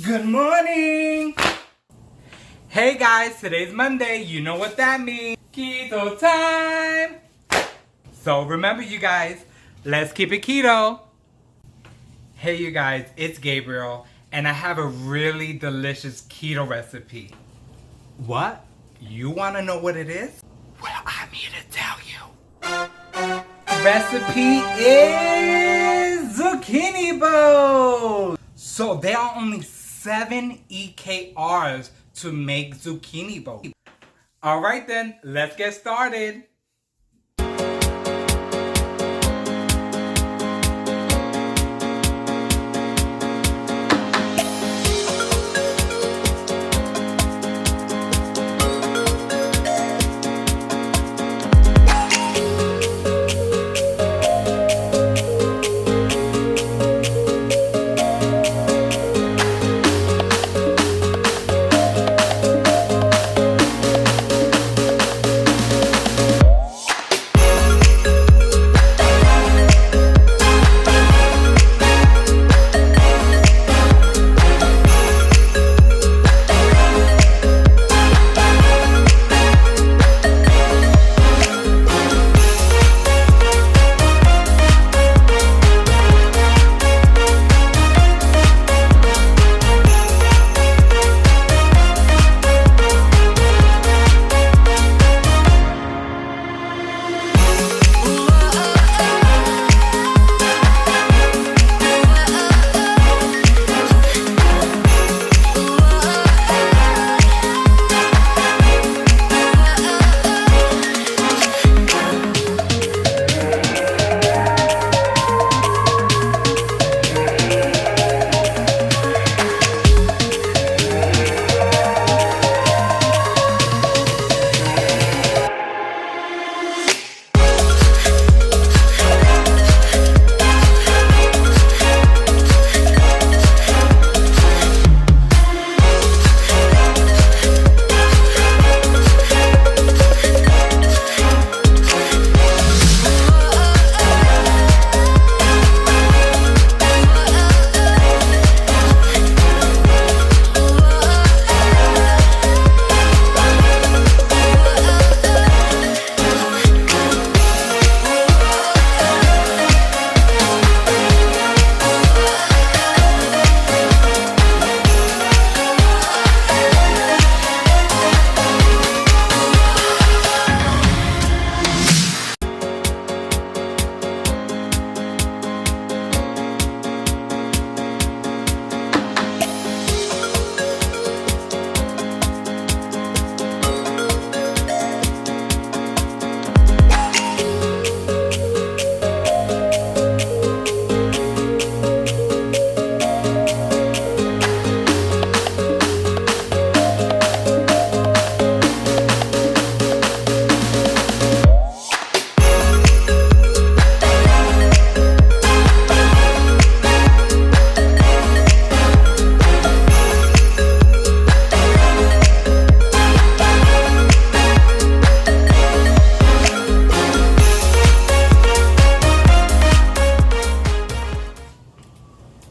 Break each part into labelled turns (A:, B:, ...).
A: Good morning! Hey guys, today's Monday. You know what that means. Keto time! So remember you guys, let's keep it keto. Hey you guys, it's Gabriel and I have a really delicious keto recipe. What? You want to know what it is? Well, I'm here to tell you. Recipe is zucchini bowl. So there are only 7 EKRs to make zucchini bowl. Alright then, let's get started.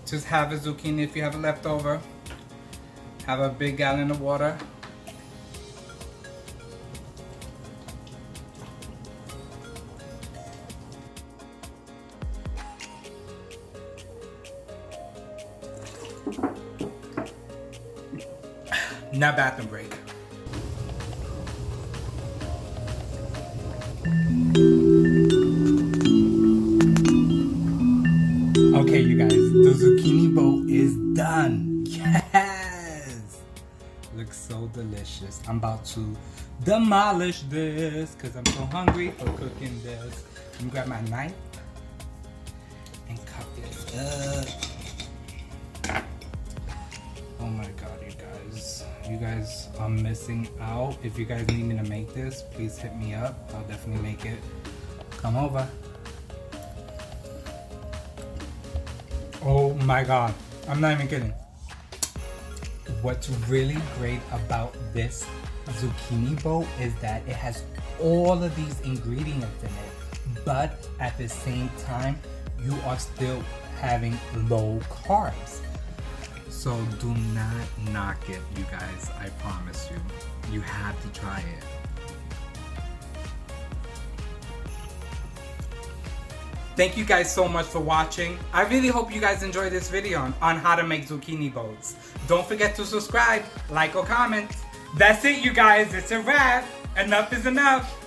A: Just have a zucchini if you have it left over. Have a big gallon of water. Now bathroom break. Okay, you guys, the zucchini bowl is done. Yes! Looks so delicious. I'm about to demolish this because I'm so hungry for cooking this. Let me grab my knife and cut this up. Oh my god, you guys. You guys are missing out. If you guys need me to make this, please hit me up. I'll definitely make it. Come over. Oh my god, I'm not even kidding. What's really great about this zucchini bowl is that it has all of these ingredients in it, but at the same time, you are still having low carbs. So do not knock it, you guys. I promise you. You have to try it. Thank you guys so much for watching. I really hope you guys enjoyed this video on how to make zucchini boats. Don't forget to subscribe, like, or comment. That's it, you guys. It's a wrap. Enough is enough.